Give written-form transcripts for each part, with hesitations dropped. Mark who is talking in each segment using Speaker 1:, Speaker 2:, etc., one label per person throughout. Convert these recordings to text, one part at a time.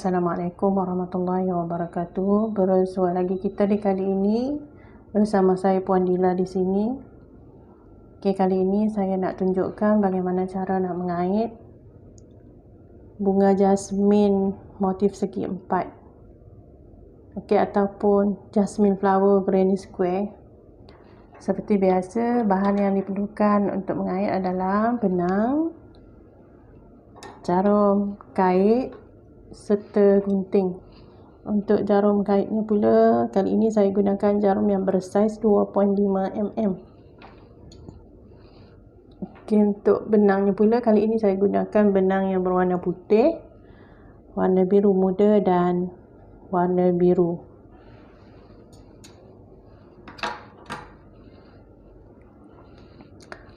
Speaker 1: Assalamualaikum warahmatullahi wabarakatuh. Bersua lagi kita di kali ini bersama saya Puan Diela di sini. Okey, kali ini saya nak tunjukkan bagaimana cara nak mengait bunga jasmin motif segi empat. Okey, ataupun jasmin flower granny square. Seperti biasa, bahan yang diperlukan untuk mengait adalah benang, jarum kait serta gunting. Untuk jarum kaitnya pula, kali ini saya gunakan jarum yang bersaiz 2.5 mm. Okey, untuk benangnya pula, kali ini saya gunakan benang yang berwarna putih, warna biru muda dan warna biru.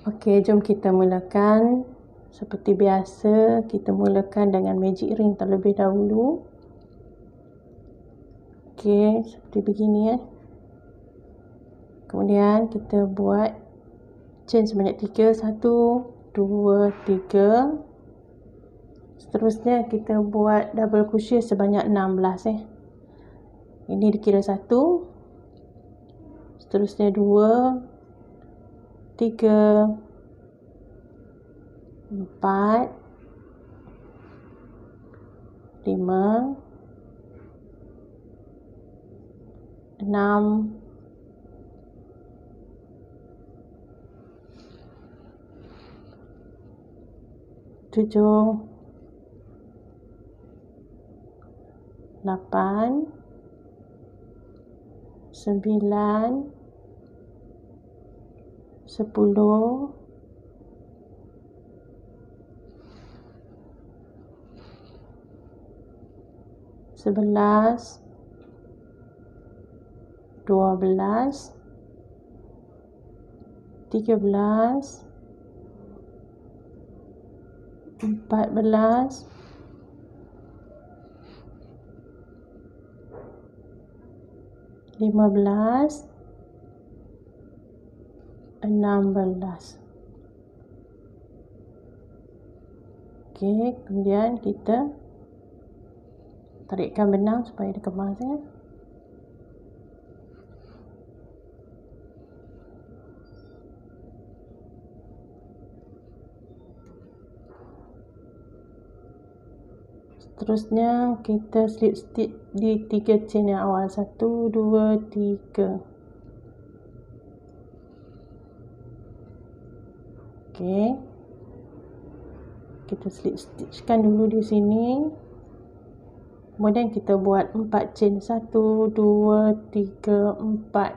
Speaker 1: Okey, jom kita mulakan. Seperti biasa, kita mulakan dengan magic ring terlebih dahulu. Okey, seperti begini . Kemudian kita buat chain sebanyak 3, 1, 2, 3. Seterusnya kita buat double crochet sebanyak 16 . Ini dikira 1. Seterusnya 2, 3, 4, 5, 6, 7, 8, 9, 10, 11, 12, 13, 14, 15, 16. Okey, kemudian kita tarikkan benang supaya dia kemas . Seterusnya kita slip stitch di 3 chain yang awal. 1, 2, 3. Okey, kita slip stitchkan dulu di sini. Kemudian kita buat 4 chain. 1, 2, 3, 4.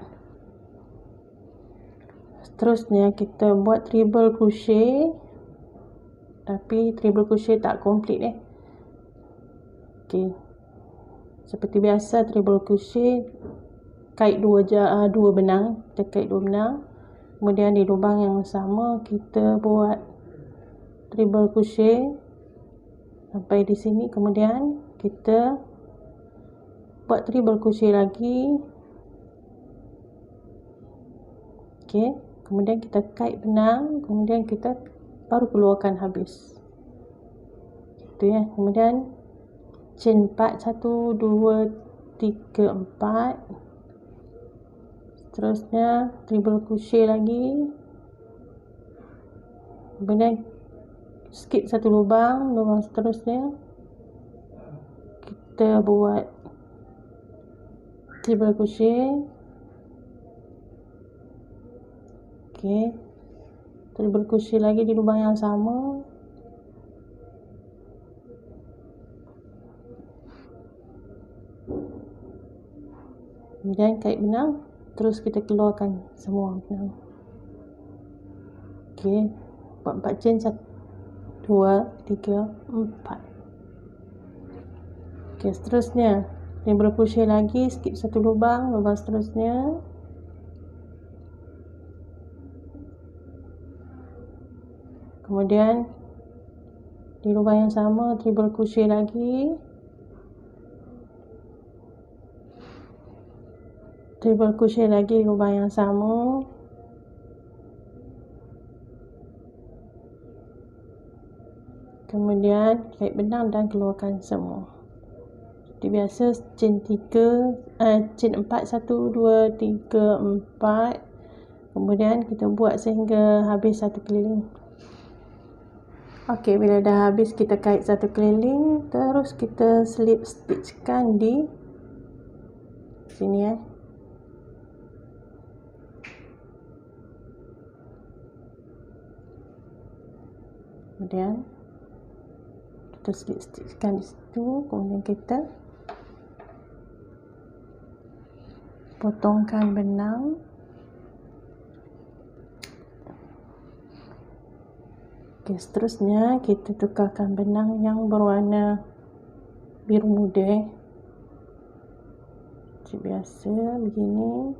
Speaker 1: Seterusnya kita buat treble crochet, tapi treble crochet tak komplit . Okey, seperti biasa treble crochet kait dua benang. Kita kait 2 benang. Kemudian di lubang yang sama kita buat treble crochet sampai di sini. Kemudian kita buat treble crochet lagi. Okey, kemudian kita kait benang, kemudian kita baru keluarkan habis. Itu ya. Kemudian chain 4, 1, 2, 3, 4. Seterusnya treble crochet lagi. Kemudian skip satu lubang seterusnya kita buat treble crochet. Okey, treble crochet lagi di lubang yang sama. Kemudian kait benang, terus kita keluarkan semua benang. Okey, buat 4 chain. 1, 2, 3, 4. Okey, seterusnya treble crochet lagi, skip satu lubang seterusnya. Kemudian di lubang yang sama treble crochet lagi. Treble crochet lagi di lubang yang sama. Kemudian kait benang dan keluarkan semua. Seperti biasa, chain 4, 1, 2, 3, 4. Kemudian kita buat sehingga habis satu keliling. Okey, bila dah habis kita kait satu keliling, terus kita slip stitchkan di sini Kemudian kita slip stitchkan di situ, kemudian kita potongkan benang. Okey, seterusnya kita tukarkan benang yang berwarna biru muda. Macam biasa begini.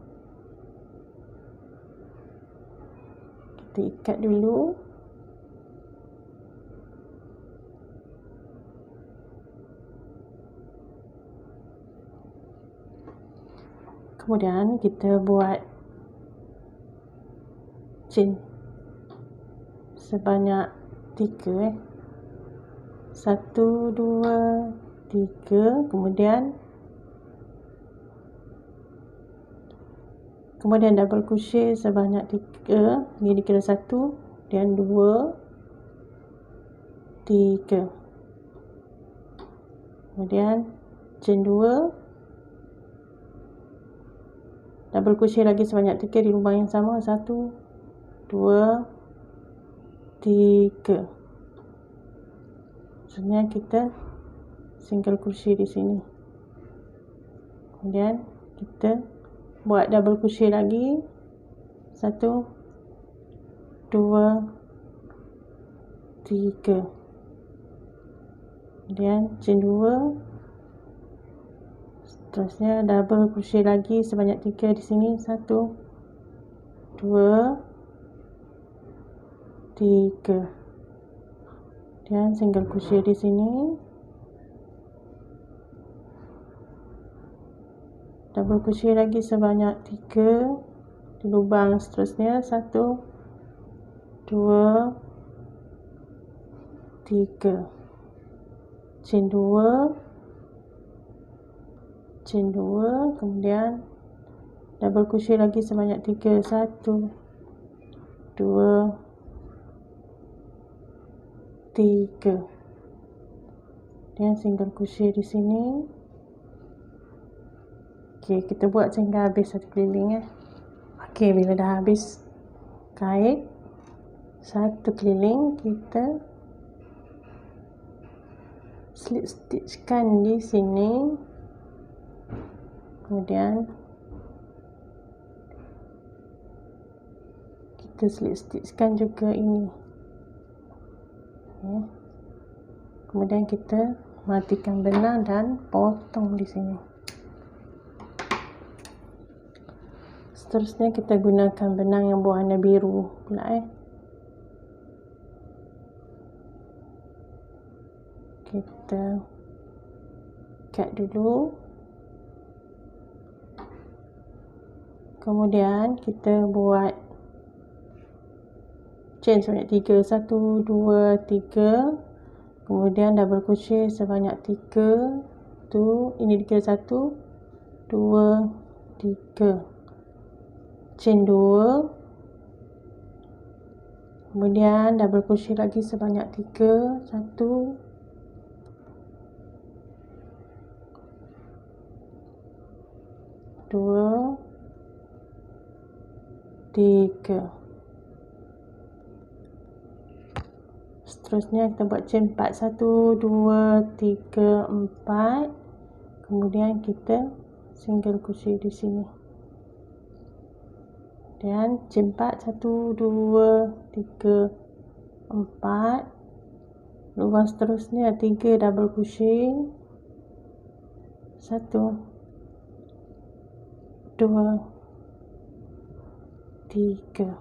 Speaker 1: Kita ikat dulu. Kemudian kita buat chain sebanyak 3 1, 2, 3. Kemudian double crochet sebanyak 3. Ini dikira 1 dan 2, 3. Kemudian chain 2, double crochet lagi sebanyak 3 di lubang yang sama. 1, 2, 3. Maksudnya kita single crochet di sini. Kemudian kita buat double crochet lagi. 1, 2, 3. Kemudian chain 2. Seterusnya double crochet lagi sebanyak 3 di sini. 1, 2, 3. Dan single crochet di sini. Double crochet lagi sebanyak 3 di lubang seterusnya. 1, 2, 3. Chain 2. Chain 2, kemudian double crochet lagi sebanyak 3. 1, 2, 3. Dan single crochet di sini. Okey, kita buat sehingga habis satu keliling Okey, bila dah habis kait satu keliling, kita slip stitchkan di sini. Kemudian kita slip stitchkan juga ini. Kemudian kita matikan benang dan potong di sini. Seterusnya kita gunakan benang yang berwarna biru pula Kita cut dulu. Kemudian kita buat chain sebanyak 3. 1, 2, 3. Kemudian double crochet sebanyak 3. Tu, ini dikira 1, 2, 3. Chain 2. Kemudian double crochet lagi sebanyak 3. 1, 2, 3. Seterusnya kita buat chain 4. 1, 2, 3, 4. Kemudian kita single crochet di sini. Dan chain 4. 1, 2, 3, 4. Lubang seterusnya 3 double crochet. 1, 2, 3.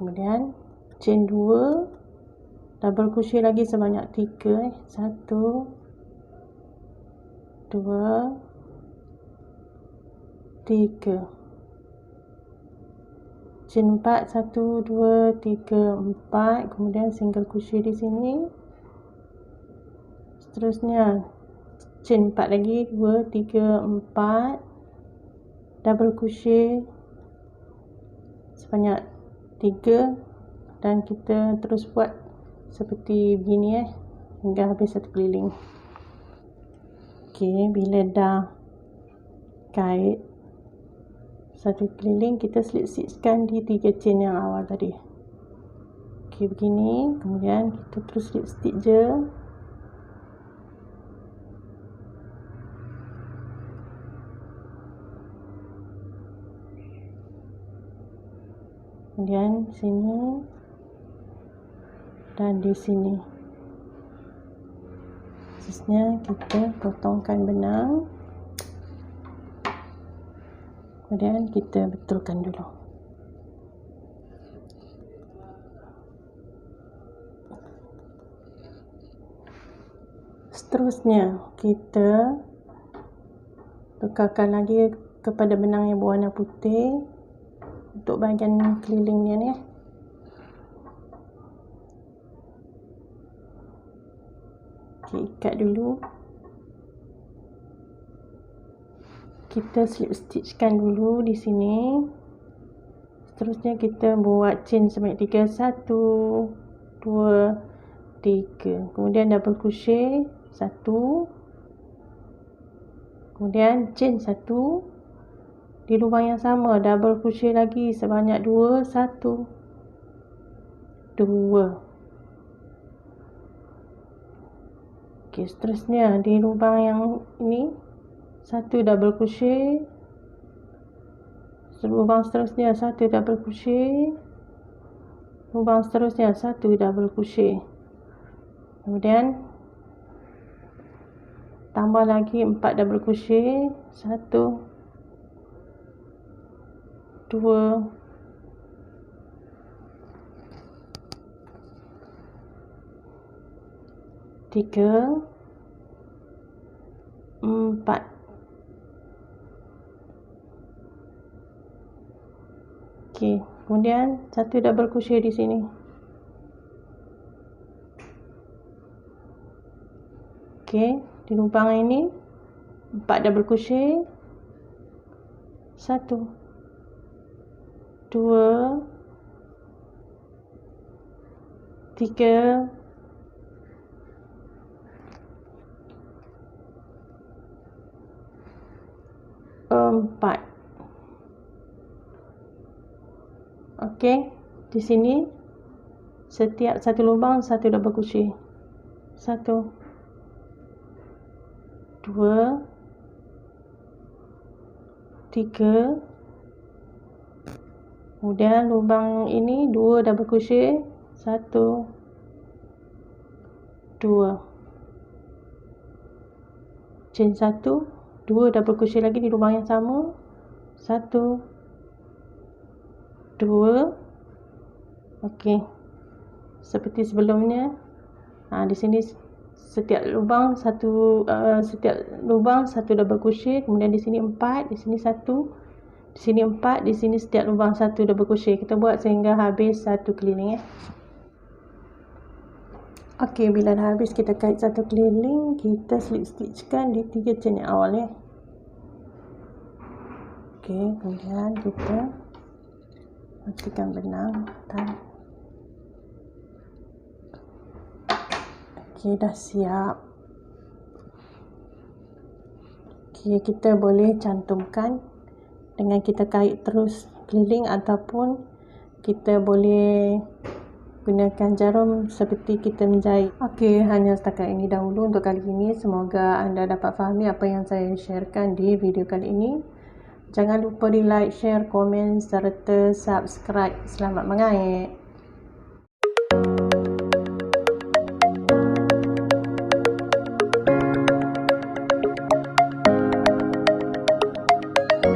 Speaker 1: Kemudian chain 2, double crochet lagi sebanyak 3 1, 2, 3. chain 4, 1 2 3 4, kemudian single crochet di sini. Seterusnya chain 4 lagi, 2 3 4, double crochet sebanyak 3, dan kita terus buat seperti begini hingga habis satu keliling. Okey, bila dah kait satu keliling, kita slip-stitchkan di 3 chain yang awal tadi. Okey, begini. Kemudian kita terus slip-stitch je. Kemudian sini dan di sini. Seterusnya kita potongkan benang. Kemudian kita betulkan dulu. Seterusnya kita tukarkan lagi kepada benang yang berwarna putih untuk bahagian kelilingnya ni. Okay, ikat dulu. Kita slip stitchkan dulu di sini. Seterusnya kita buat chain sebanyak 3, 1 2 3, kemudian double crochet 1, kemudian chain 1 di lubang yang sama, double crochet lagi sebanyak 2, 1 2. Okey, seterusnya di lubang yang ini 1 double crochet, lubang seterusnya 1 double crochet, lubang seterusnya 1 double crochet, kemudian tambah lagi 4 double crochet, 1 2 3 4. Okey, kemudian 1 double crochet di sini. Okey, di lubang ini 4 double crochet, 1 2 3 4. Okey, di sini setiap satu lubang 1 double crochet, 1 2 3, kemudian lubang ini 2 double crochet, 1 2, chain 1, 2 double crochet lagi di lubang yang sama, 1 2. Okey, seperti sebelumnya. Di sini setiap lubang satu double crochet, kemudian di sini 4, di sini 1, di sini 4, di sini setiap lubang 1 double crochet. Kita buat sehingga habis satu keliling Okey, bila dah habis kita kait satu keliling, kita slip stitchkan di 3 chain yang awal Okey, kemudian kita matikan benang dan okey, dah siap. Okey, kita boleh cantumkan dengan kita kait terus keliling, ataupun kita boleh gunakan jarum seperti kita menjahit. Okey, hanya setakat ini dahulu untuk kali ini. Semoga anda dapat fahami apa yang saya sharekan di video kali ini. Jangan lupa di like, share, komen serta subscribe. Selamat mengait.